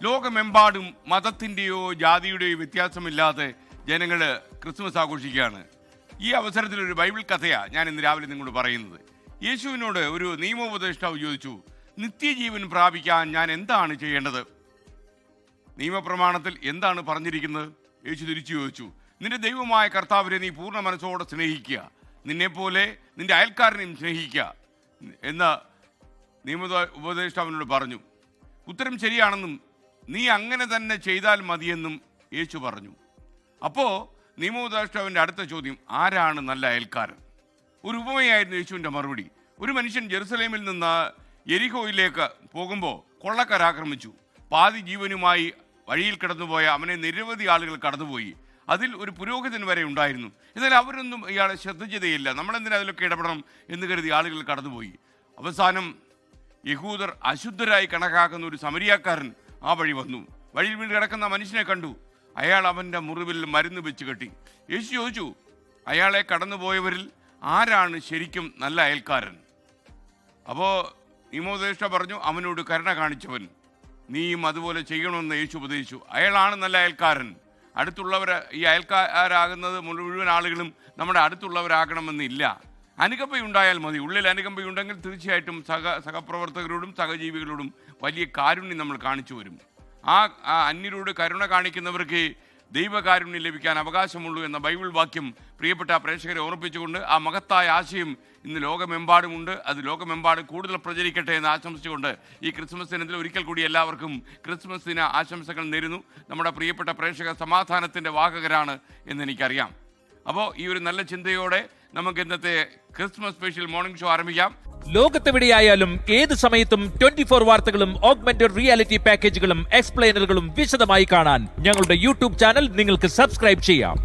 ലോകമെമ്പാടും മതത്തിൻ്റെയോ ജാതിയുടെയോ വ്യത്യാസമില്ലാതെ ജനങ്ങൾ ക്രിസ്മസ് ആഘോഷിക്കുകയാണ്. ഈ അവസരത്തിൽ ഒരു ബൈബിൾ കഥയാണ് ഞാൻ ഇന്ന് രാവിലെ നിങ്ങളോട് പറയുന്നത്. യേശുവിനോട് ഒരു നിയമോപദേഷ്ടാവ് ചോദിച്ചു, നിത്യജീവൻ പ്രാപിക്കാൻ ഞാൻ എന്താണ് ചെയ്യേണ്ടത്? നിയമപ്രമാണത്തിൽ എന്താണ് പറഞ്ഞിരിക്കുന്നത്? യേശു തിരിച്ചു ചോദിച്ചു, നിന്റെ ദൈവമായ കർത്താവിനെ നീ പൂർണ്ണ മനസ്സോടെ സ്നേഹിക്കുക, നിന്നെപ്പോലെ നിന്റെ അയൽക്കാരനെയും സ്നേഹിക്കുക എന്ന് ഉപദേഷ്ടാവിനോട് പറഞ്ഞു. ഉത്തരം ശരിയാണെന്നും നീ അങ്ങനെ തന്നെ ചെയ്താൽ മതിയെന്നും യേശു പറഞ്ഞു. അപ്പോൾ നിയമോപദേഷ്ടാവിൻ്റെ അടുത്ത ചോദ്യം, ആരാണ് നല്ല അയൽക്കാരൻ? ഒരു ഉപമയായിരുന്നു യേശുവിൻ്റെ മറുപടി. ഒരു മനുഷ്യൻ ജെറുസലേമിൽ നിന്ന് യെരിഹോയിലേക്ക് പോകുമ്പോൾ കൊള്ളക്കാർ ആക്രമിച്ചു. പാതി ജീവനുമായി വഴിയിൽ കടന്നുപോയ അവനെ നിരവധി ആളുകൾ കടന്നുപോയി. അതിൽ ഒരു പുരോഹിതൻ വരെ ഉണ്ടായിരുന്നു. എന്നാൽ അവരൊന്നും ഇയാളെ ശ്രദ്ധിച്ചതേയില്ല. നമ്മളെന്തിനാ അതിലൊക്കെ ഇടപെടണം എന്ന് കരുതി ആളുകൾ കടന്നുപോയി. അവസാനം യഹൂദർ അശുദ്ധരായി കണക്കാക്കുന്ന ഒരു സമരിയാക്കാരൻ ആ വഴി വന്നു. വഴിയിൽ വീണ് കിടക്കുന്ന മനുഷ്യനെ കണ്ടു. അയാൾ അവൻ്റെ മുറിവിൽ മരുന്ന് വെച്ച് കെട്ടി. യേശു ചോദിച്ചു, അയാളെ കടന്നുപോയവരിൽ ആരാണ് ശരിക്കും നല്ല അയൽക്കാരൻ? അപ്പോൾ നിയമോപദേഷ്ടാ പറഞ്ഞു, അവനോട് കരുണ കാണിച്ചവൻ. നീയും അതുപോലെ ചെയ്യണമെന്ന് യേശു ഉപദേശിച്ചു. അയാളാണ് നല്ല അയൽക്കാരൻ. അടുത്തുള്ളവർ, ഈ അയൽക്കാരാകുന്നത് മുഴുവൻ ആളുകളും നമ്മുടെ അടുത്തുള്ളവരാകണമെന്നില്ല. അനുകമ്പയുണ്ടായാൽ മതി. ഉള്ളിൽ അനുകമ്പയുണ്ടെങ്കിൽ തീർച്ചയായിട്ടും സഹപ്രവർത്തകരോടും സഹജീവികളോടും വലിയ കാരുണ്യം നമ്മൾ കാണിച്ചു വരും. ആ അന്യരോട് കരുണ കാണിക്കുന്നവർക്ക് ദൈവകാരുണ്യം ലഭിക്കാൻ അവകാശമുള്ളൂ എന്ന ബൈബിൾ വാക്യം പ്രിയപ്പെട്ട പ്രേക്ഷകരെ ഓർമ്മിപ്പിച്ചുകൊണ്ട് ആ മഹത്തായ ആശയം ഇന്ന് ലോകമെമ്പാടുമുണ്ട്. അത് ലോകമെമ്പാടും കൂടുതൽ പ്രചരിക്കട്ടെ എന്ന് ആശംസിച്ചുകൊണ്ട് ഈ ക്രിസ്മസ് ദിനത്തിൽ ഒരിക്കൽ കൂടി എല്ലാവർക്കും ക്രിസ്മസ് ദിന ആശംസകൾ നേരുന്നു. നമ്മുടെ പ്രിയപ്പെട്ട പ്രേക്ഷകർ സമാധാനത്തിൻ്റെ വാഹകരാണ് എന്നെനിക്കറിയാം. അപ്പോൾ ഈ ഒരു നല്ല ചിന്തയോടെ നമുക്ക് ഇന്നത്തെ ക്രിസ്മസ് സ്പെഷ്യൽ മോർണിംഗ് ഷോ ആരംഭിക്കാം. ലോകത്തെവിടെയായാലും ഏത് സമയത്തും 24 വാർത്തകളും ഓഗ്മെന്റഡ് റിയാലിറ്റി പാക്കേജുകളും എക്സ്പ്ലെയിനറുകളും വിശദമായി കാണാൻ ഞങ്ങളുടെ യൂട്യൂബ് ചാനൽ നിങ്ങൾക്ക് സബ്സ്ക്രൈബ് ചെയ്യാം.